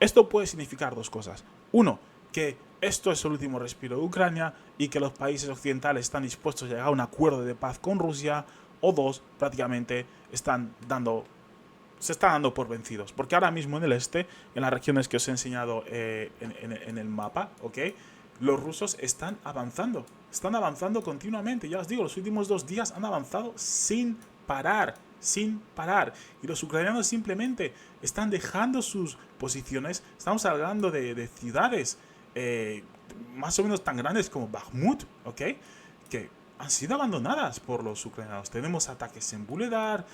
Esto puede significar dos cosas. Uno, que esto es el último respiro de Ucrania y que los países occidentales están dispuestos a llegar a un acuerdo de paz con Rusia. O dos, prácticamente se están dando por vencidos. Porque ahora mismo en el este, en las regiones que os he enseñado en el mapa, ¿ok?, los rusos están avanzando continuamente. Ya os digo, los últimos 2 días han avanzado sin parar. Y los ucranianos simplemente están dejando sus posiciones. Estamos hablando de ciudades más o menos tan grandes como Bakhmut, ¿ok?, que han sido abandonadas por los ucranianos. Tenemos ataques en Vuhledar,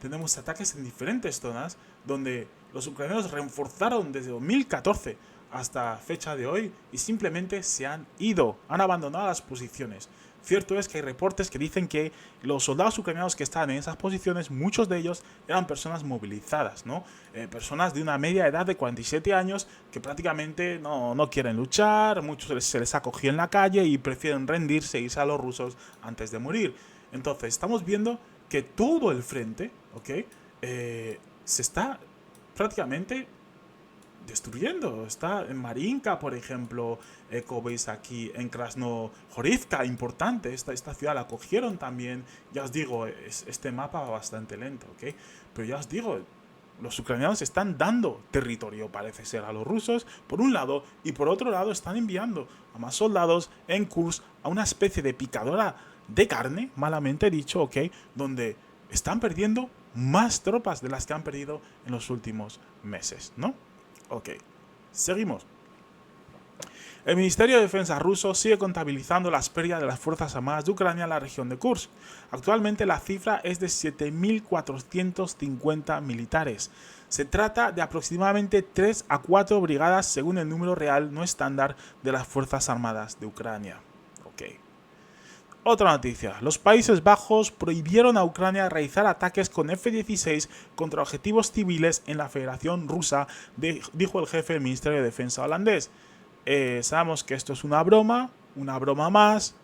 tenemos ataques en diferentes zonas donde los ucranianos reforzaron desde 2014 hasta fecha de hoy y simplemente se han ido, han abandonado las posiciones. Cierto es que hay reportes que dicen que los soldados ucranianos que estaban en esas posiciones, muchos de ellos eran personas movilizadas, ¿no? Personas de una media edad de 47 años que prácticamente no quieren luchar, muchos se les ha cogido en la calle y prefieren rendirse e irse a los rusos antes de morir. Entonces, estamos viendo que todo el frente, ¿ok?, se está prácticamente destruyendo. Está en Marinka, por ejemplo, como veis aquí, en Krasnohorivka, importante, esta ciudad la cogieron también. Ya os digo, este mapa va bastante lento, ¿ok? Pero ya os digo, los ucranianos están dando territorio, parece ser, a los rusos, por un lado, y por otro lado están enviando a más soldados en Kursk a una especie de picadora de carne, malamente dicho, ¿ok?, donde están perdiendo más tropas de las que han perdido en los últimos meses, ¿no? Ok, seguimos. El Ministerio de Defensa ruso sigue contabilizando las pérdidas de las Fuerzas Armadas de Ucrania en la región de Kursk. Actualmente la cifra es de 7.450 militares. Se trata de aproximadamente 3 a 4 brigadas según el número real no estándar de las Fuerzas Armadas de Ucrania. Ok. Otra noticia. Los Países Bajos prohibieron a Ucrania realizar ataques con F-16 contra objetivos civiles en la Federación Rusa, dijo el jefe del Ministerio de Defensa holandés. Sabemos que esto es una broma más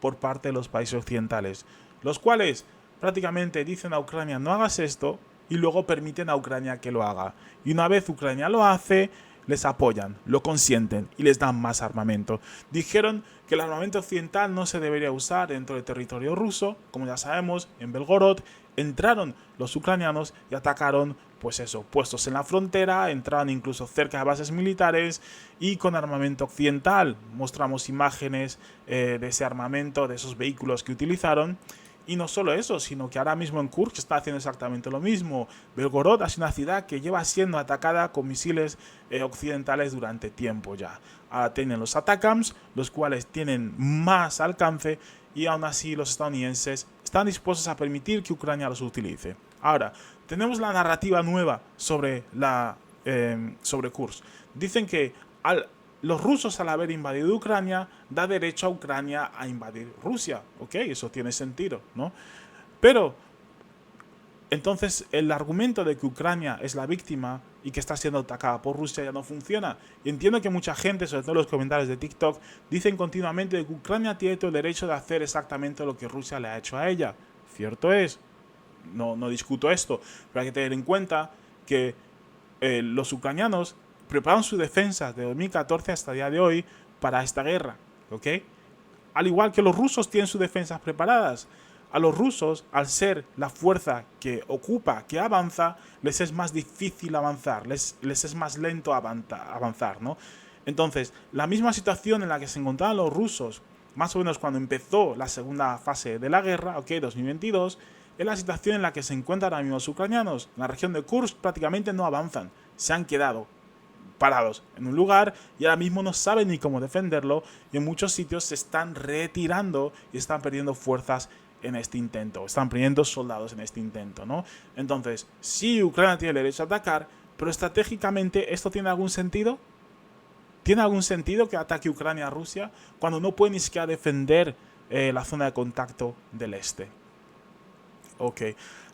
por parte de los países occidentales, los cuales prácticamente dicen a Ucrania no hagas esto y luego permiten a Ucrania que lo haga. Y una vez Ucrania lo hace, les apoyan, lo consienten y les dan más armamento. Dijeron que el armamento occidental no se debería usar dentro del territorio ruso. Como ya sabemos, en Belgorod entraron los ucranianos y atacaron, pues eso, puestos en la frontera, entraron incluso cerca de bases militares y con armamento occidental. Mostramos imágenes de ese armamento, de esos vehículos que utilizaron. Y no solo eso, sino que ahora mismo en Kursk está haciendo exactamente lo mismo. Belgorod es una ciudad que lleva siendo atacada con misiles occidentales durante tiempo ya. Ahora tienen los ATACMS, los cuales tienen más alcance y aún así los estadounidenses están dispuestos a permitir que Ucrania los utilice. Ahora, tenemos la narrativa nueva sobre Kursk. Dicen que los rusos, al haber invadido Ucrania, da derecho a Ucrania a invadir Rusia. Ok, eso tiene sentido, ¿no? Pero entonces el argumento de que Ucrania es la víctima y que está siendo atacada por Rusia ya no funciona. Y entiendo que mucha gente, sobre todo en los comentarios de TikTok, dicen continuamente que Ucrania tiene todo el derecho de hacer exactamente lo que Rusia le ha hecho a ella. Cierto es, no discuto esto, pero hay que tener en cuenta que los ucranianos prepararon su defensa de 2014 hasta el día de hoy para esta guerra, ¿ok? al igual que los rusos tienen sus defensas preparadas. A los rusos, al ser la fuerza que ocupa, que avanza, les es más difícil avanzar, les es más lento avanzar, ¿no? Entonces, la misma situación en la que se encontraban los rusos, más o menos cuando empezó la segunda fase de la guerra, 2022, es la situación en la que se encuentran ahora mismo los ucranianos. En la región de Kursk prácticamente no avanzan, se han quedado parados en un lugar y ahora mismo no saben ni cómo defenderlo, y en muchos sitios se están retirando y están perdiendo fuerzas en este intento, están perdiendo soldados en este intento, ¿no? Entonces, sí, Ucrania tiene el derecho a atacar, pero estratégicamente, ¿esto tiene algún sentido? ¿Tiene algún sentido que ataque Ucrania a Rusia cuando no puede ni siquiera defender la zona de contacto del este? Ok,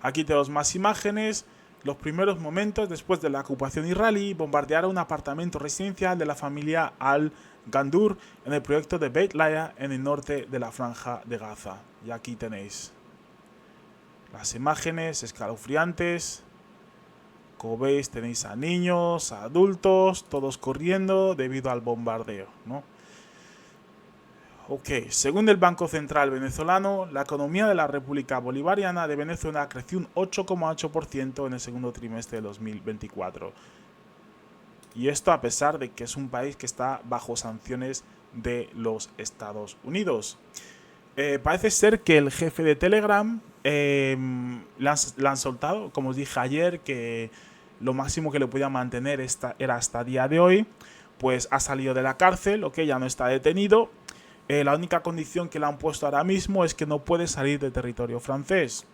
aquí tenemos más imágenes. Los primeros momentos después de la ocupación israelí bombardearon un apartamento residencial de la familia Al-Gandur en el proyecto de Beit Laia en el norte de la franja de Gaza. Y aquí tenéis las imágenes escalofriantes. Como veis, tenéis a niños, a adultos, todos corriendo debido al bombardeo, ¿no? Ok, según el Banco Central venezolano, la economía de la República Bolivariana de Venezuela creció un 8,8% en el segundo trimestre de 2024. Y esto a pesar de que es un país que está bajo sanciones de los Estados Unidos. Parece ser que el jefe de Telegram le han soltado, como os dije ayer, que lo máximo que le podía mantener era hasta el día de hoy. Pues ha salido de la cárcel, ok, ya no está detenido. La única condición que le han puesto ahora mismo es que no puede salir del territorio francés.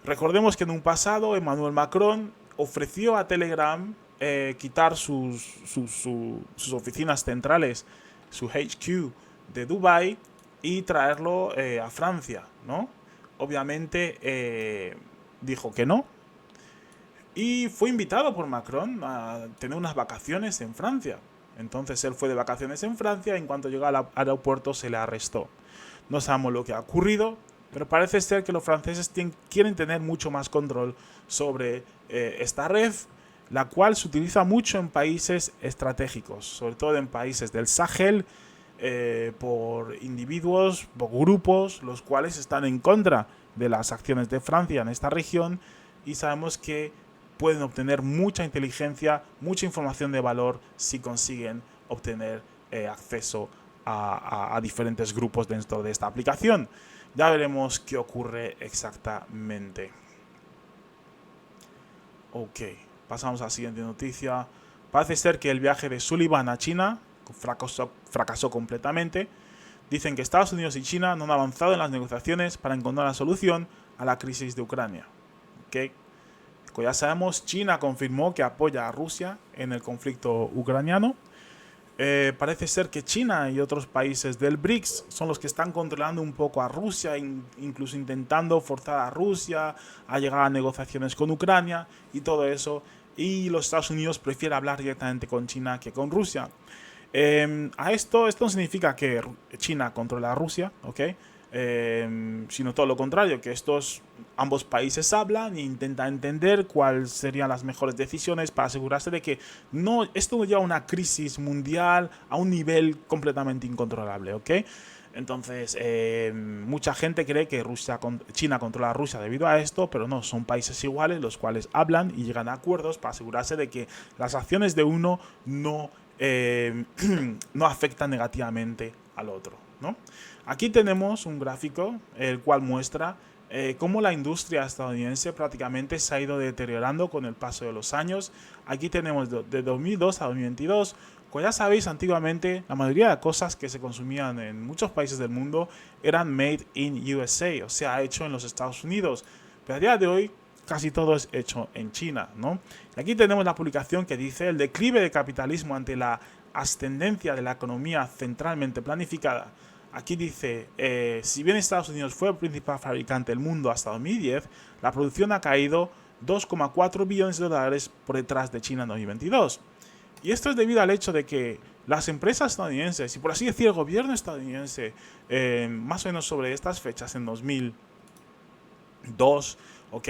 Recordemos que en un pasado Emmanuel Macron ofreció a Telegram quitar sus oficinas centrales, su HQ de Dubái, y traerlo a Francia, ¿no? Obviamente dijo que no. Y fue invitado por Macron a tener unas vacaciones en Francia. Entonces él fue de vacaciones en Francia y en cuanto llegó al aeropuerto se le arrestó. No sabemos lo que ha ocurrido, pero parece ser que los franceses quieren tener mucho más control sobre esta red, la cual se utiliza mucho en países estratégicos, sobre todo en países del Sahel, por individuos, por grupos, los cuales están en contra de las acciones de Francia en esta región, y sabemos que pueden obtener mucha inteligencia, mucha información de valor si consiguen obtener acceso a diferentes grupos dentro de esta aplicación. Ya veremos qué ocurre exactamente. Ok, pasamos a la siguiente noticia. Parece ser que el viaje de Sullivan a China fracasó completamente. Dicen que Estados Unidos y China no han avanzado en las negociaciones para encontrar la solución a la crisis de Ucrania. Ok. Como ya sabemos, China confirmó que apoya a Rusia en el conflicto ucraniano. Parece ser que China y otros países del BRICS son los que están controlando un poco a Rusia, incluso intentando forzar a Rusia a llegar a negociaciones con Ucrania y todo eso. Y los Estados Unidos prefieren hablar directamente con China que con Rusia. Esto no significa que China controla a Rusia, ¿ok? Sino todo lo contrario, que ambos países hablan e intentan entender cuáles serían las mejores decisiones para asegurarse de que esto no lleva a una crisis mundial a un nivel completamente incontrolable, ¿ok? Entonces, mucha gente cree que China controla a Rusia debido a esto, pero no, son países iguales los cuales hablan y llegan a acuerdos para asegurarse de que las acciones de uno no afectan negativamente al otro, ¿no? Aquí tenemos un gráfico el cual muestra cómo la industria estadounidense prácticamente se ha ido deteriorando con el paso de los años. Aquí tenemos de 2002 a 2022. Como ya sabéis, antiguamente la mayoría de cosas que se consumían en muchos países del mundo eran made in USA, o sea, hecho en los Estados Unidos. Pero a día de hoy casi todo es hecho en China, ¿no? Y aquí tenemos la publicación que dice: el declive del capitalismo ante la ascendencia de la economía centralmente planificada. Aquí dice, si bien Estados Unidos fue el principal fabricante del mundo hasta 2010, la producción ha caído 2,4 billones de dólares por detrás de China en 2022. Y esto es debido al hecho de que las empresas estadounidenses, y por así decir el gobierno estadounidense, más o menos sobre estas fechas, en 2002, ¿ok?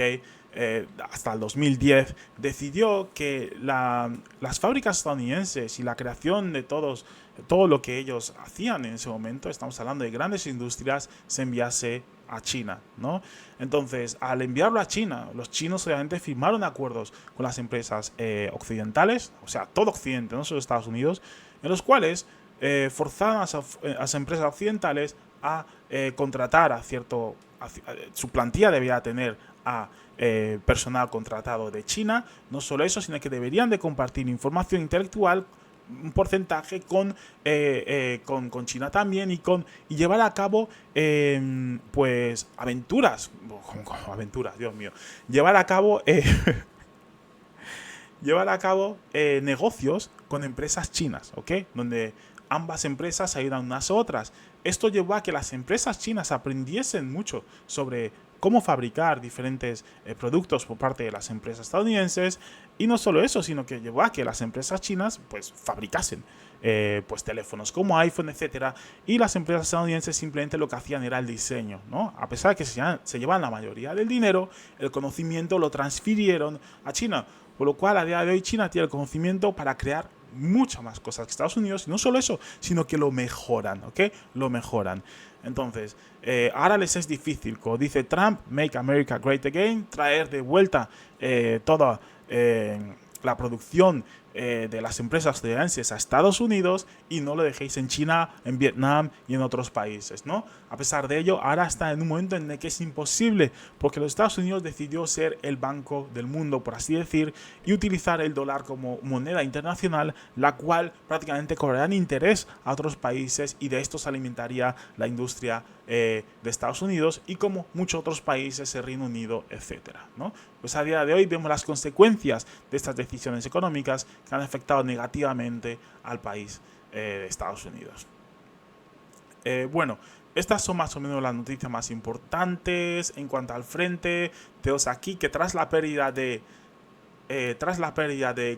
hasta el 2010, decidió que las fábricas estadounidenses y la creación de todo lo que ellos hacían en ese momento, estamos hablando de grandes industrias, se enviase a China, ¿no? Entonces, al enviarlo a China, los chinos obviamente firmaron acuerdos con las empresas occidentales, o sea, todo Occidente, no solo Estados Unidos, en los cuales forzaban a las empresas occidentales a contratar su plantilla debía tener a personal contratado de China. No solo eso, sino que deberían de compartir información intelectual, un porcentaje con China también, y llevar a cabo pues aventuras, Dios mío, llevar a cabo negocios con empresas chinas, ¿ok? Donde ambas empresas ayudan unas a otras. Esto llevó a que las empresas chinas aprendiesen mucho sobre cómo fabricar diferentes productos por parte de las empresas estadounidenses, y no solo eso, sino que llevó a que las empresas chinas pues fabricasen pues teléfonos como iPhone, etcétera, y las empresas estadounidenses simplemente lo que hacían era el diseño, ¿no? A pesar de que se llevan la mayoría del dinero, el conocimiento lo transfirieron a China, por lo cual a día de hoy China tiene el conocimiento para crear muchas más cosas que Estados Unidos, y no solo eso, sino que lo mejoran, ¿ok? Lo mejoran. Entonces, ahora les es difícil, como dice Trump, make America great again, traer de vuelta toda la producción de las empresas estadounidenses a Estados Unidos, y no lo dejéis en China, en Vietnam y en otros países, ¿no? A pesar de ello, ahora está en un momento en el que es imposible, porque los Estados Unidos decidió ser el banco del mundo, por así decir, y utilizar el dólar como moneda internacional, la cual prácticamente cobrarán interés a otros países, y de esto se alimentaría la industria de Estados Unidos, y como muchos otros países, el Reino Unido, etcétera, ¿no? Pues a día de hoy vemos las consecuencias de estas decisiones económicas que han afectado negativamente al país de Estados Unidos. Bueno, estas son más o menos las noticias más importantes en cuanto al frente. Tenemos aquí que tras la pérdida de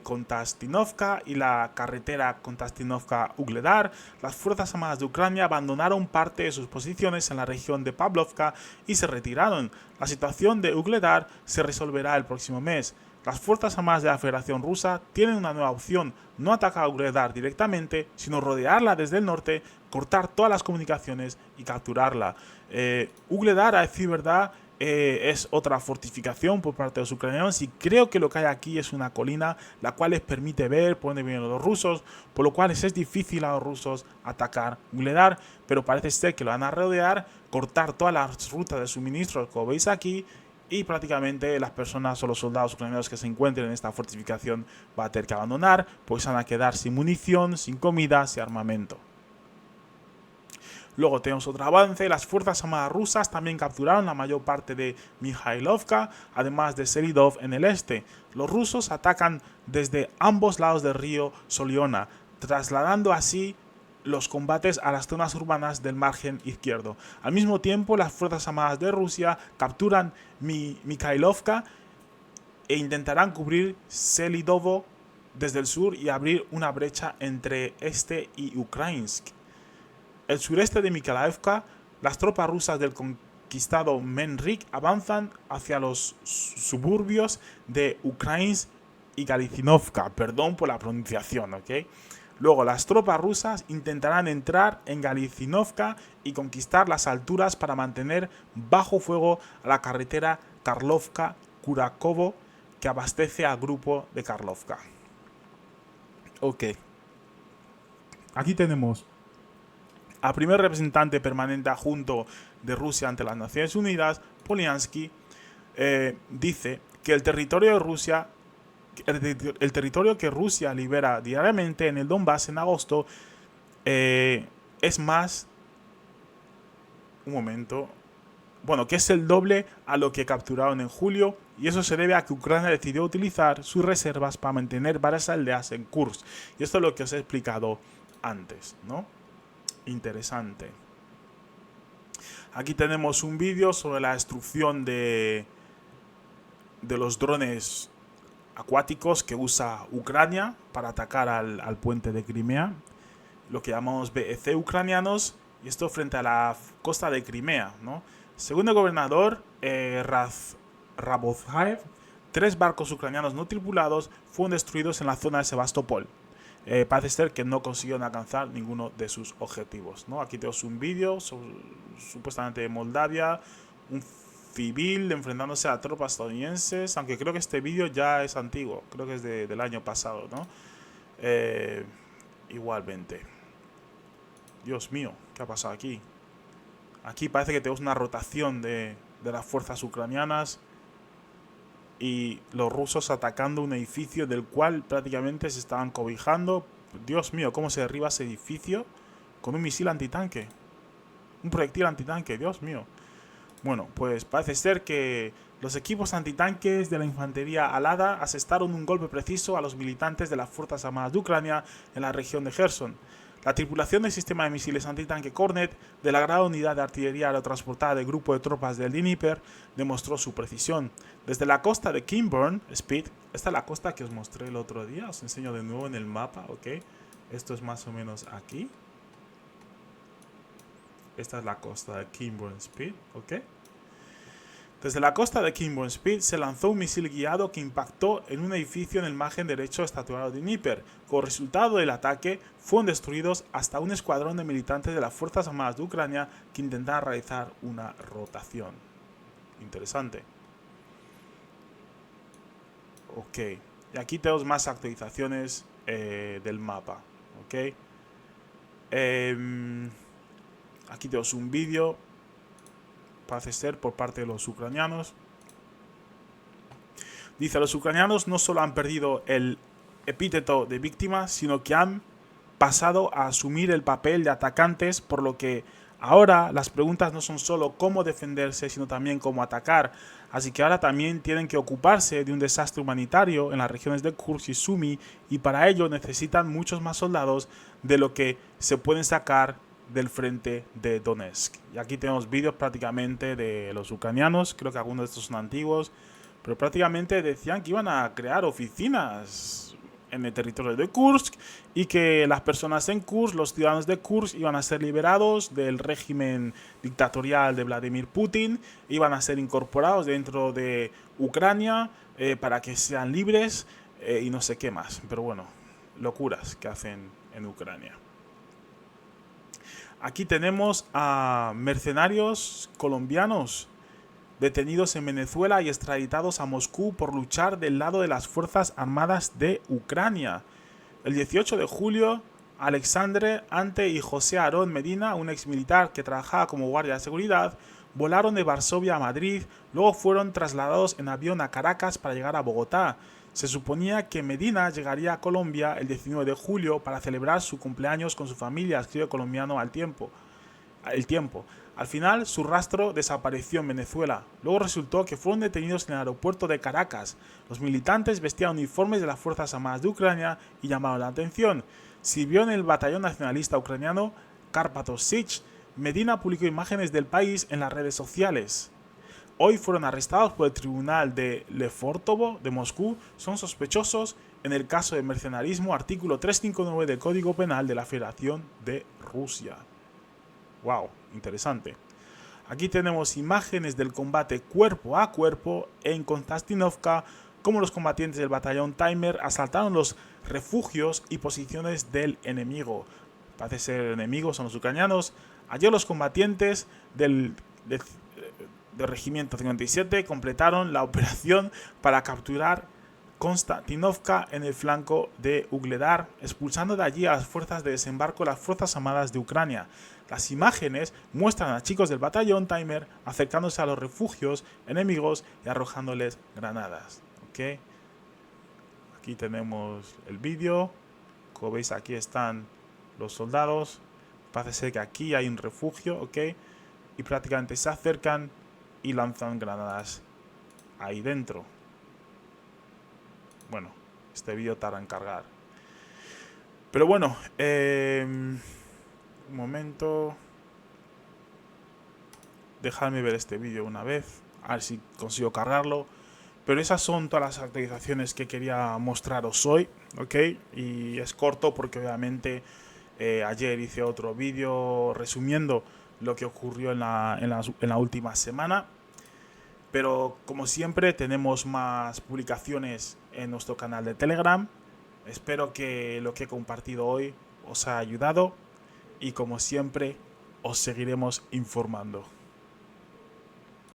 Konstantinovka y la carretera Konstantinovka-Ugledar, las fuerzas armadas de Ucrania abandonaron parte de sus posiciones en la región de Pavlovka y se retiraron. La situación de Ugledar se resolverá el próximo mes. Las fuerzas armadas de la Federación Rusa tienen una nueva opción: no atacar a Ugledar directamente, sino rodearla desde el norte, cortar todas las comunicaciones y capturarla. Ugledar, a decir verdad, es otra fortificación por parte de los ucranianos, y creo que lo que hay aquí es una colina la cual les permite ver por dónde vienen los rusos, por lo cual les es difícil a los rusos atacar Ugledar, pero parece ser que lo van a rodear, cortar todas las rutas de suministros, como veis aquí, y prácticamente las personas o los soldados ucranianos que se encuentren en esta fortificación van a tener que abandonar, pues van a quedar sin munición, sin comida, sin armamento. Luego tenemos otro avance: las fuerzas armadas rusas también capturaron la mayor parte de Mikhailovka, además de Selidov en el este. Los rusos atacan desde ambos lados del río Soliona, trasladando así los combates a las zonas urbanas del margen izquierdo. Al mismo tiempo, las fuerzas armadas de Rusia capturan Mikhailovka e intentarán cubrir Selidovo desde el sur y abrir una brecha entre este y Ukrainsk. El sureste de Mikhailovka, las tropas rusas del conquistado Menrik avanzan hacia los suburbios de Ukrainsk y Galicinovka. Perdón por la pronunciación, ¿ok? Luego, las tropas rusas intentarán entrar en Galicinovka y conquistar las alturas para mantener bajo fuego a la carretera Karlovka-Kurakovo, que abastece al grupo de Karlovka. Ok. Aquí tenemos al primer representante permanente adjunto de Rusia ante las Naciones Unidas, Polyansky, dice que el territorio que Rusia libera diariamente en el Donbass en agosto es más... Un momento. Bueno, que es el doble a lo que capturaron en julio, y eso se debe a que Ucrania decidió utilizar sus reservas para mantener varias aldeas en Kursk. Y esto es lo que os he explicado antes, ¿no? Interesante. Aquí tenemos un vídeo sobre la destrucción de los drones acuáticos que usa Ucrania para atacar al puente de Crimea, lo que llamamos BEC ucranianos, y esto frente a la costa de Crimea, ¿no? Según el gobernador Rabothaev, 3 barcos ucranianos no tripulados fueron destruidos en la zona de Sebastopol. Parece ser que no consiguieron alcanzar ninguno de sus objetivos, ¿no? Aquí tenemos un vídeo supuestamente de Moldavia, un civil enfrentándose a tropas estadounidenses, aunque creo que este vídeo ya es antiguo, creo que es del año pasado, ¿no? Igualmente. Dios mío, ¿qué ha pasado aquí? Aquí parece que tenemos una rotación de las fuerzas ucranianas y los rusos atacando un edificio del cual prácticamente se estaban cobijando. Dios mío, cómo se derriba ese edificio con un misil antitanque. Un proyectil antitanque, Dios mío. Bueno, pues parece ser que los equipos antitanques de la infantería alada asestaron un golpe preciso a los militantes de las Fuerzas Armadas de Ucrania en la región de Gerson. La tripulación del sistema de misiles antitanque Kornet de la gran unidad de artillería aerotransportada del grupo de tropas del Dnieper demostró su precisión. Desde la costa de Kimburn, Speed, esta es la costa que os mostré el otro día, os enseño de nuevo en el mapa, ¿ok? Esto es más o menos aquí. Esta es la costa de Kimburn Speed, ¿ok? Desde la costa de Kimburn Speed se lanzó un misil guiado que impactó en un edificio en el margen derecho estatuario de Dnieper. Como resultado del ataque, fueron destruidos hasta un escuadrón de militantes de las Fuerzas Armadas de Ucrania que intentaban realizar una rotación. Interesante. Ok. Y aquí tenemos más actualizaciones del mapa. Ok. Aquí tenemos un vídeo, parece ser, por parte de los ucranianos. Dice, los ucranianos no solo han perdido el epíteto de víctima, sino que han pasado a asumir el papel de atacantes, por lo que ahora las preguntas no son solo cómo defenderse, sino también cómo atacar. Así que ahora también tienen que ocuparse de un desastre humanitario en las regiones de Kursk y Sumy, y para ello necesitan muchos más soldados de lo que se pueden sacar del frente de Donetsk. Y aquí tenemos vídeos prácticamente de los ucranianos, creo que algunos de estos son antiguos, pero prácticamente decían que iban a crear oficinas en el territorio de Kursk y que las personas en Kursk, los ciudadanos de Kursk, iban a ser liberados del régimen dictatorial de Vladimir Putin, iban a ser incorporados dentro de Ucrania para que sean libres y no sé qué más. Pero bueno, locuras que hacen en Ucrania. Aquí tenemos a mercenarios colombianos detenidos en Venezuela y extraditados a Moscú por luchar del lado de las Fuerzas Armadas de Ucrania. El 18 de julio, Alexandre Ante y José Aarón Medina, un exmilitar que trabajaba como guardia de seguridad, volaron de Varsovia a Madrid, luego fueron trasladados en avión a Caracas para llegar a Bogotá. Se suponía que Medina llegaría a Colombia el 19 de julio para celebrar su cumpleaños con su familia, escribe colombiano El Tiempo. Al final, su rastro desapareció en Venezuela. Luego resultó que fueron detenidos en el aeropuerto de Caracas. Los militantes vestían uniformes de las Fuerzas Armadas de Ucrania y llamaron la atención. Sirvió en el batallón nacionalista ucraniano Karpato Sich. Medina publicó imágenes del país en las redes sociales. Hoy fueron arrestados por el tribunal de Lefortovo de Moscú. Son sospechosos en el caso de mercenarismo, artículo 359 del Código Penal de la Federación de Rusia. Wow, interesante. Aquí tenemos imágenes del combate cuerpo a cuerpo en Konstantinovka, como los combatientes del batallón Timer asaltaron los refugios y posiciones del enemigo. Parece ser enemigos son los ucranianos. Ayer los combatientes del regimiento 57 completaron la operación para capturar Konstantinovka en el flanco de Ugledar, expulsando de allí a las fuerzas de desembarco de las Fuerzas Armadas de Ucrania. Las imágenes muestran a chicos del batallón Timer acercándose a los refugios enemigos y arrojándoles granadas. ¿Okay? Aquí tenemos el vídeo. Como veis, aquí están los soldados. Parece ser que aquí hay un refugio, ¿ok? Y prácticamente se acercan y lanzan granadas ahí dentro. Bueno, este vídeo tarda en cargar. Pero bueno, un momento. Dejadme ver este vídeo una vez, a ver si consigo cargarlo. Pero esas son todas las actualizaciones que quería mostraros hoy, ¿ok? Y es corto porque obviamente ayer hice otro vídeo resumiendo lo que ocurrió en la última semana. Pero como siempre tenemos más publicaciones en nuestro canal de Telegram. Espero que lo que he compartido hoy os haya ayudado y como siempre os seguiremos informando.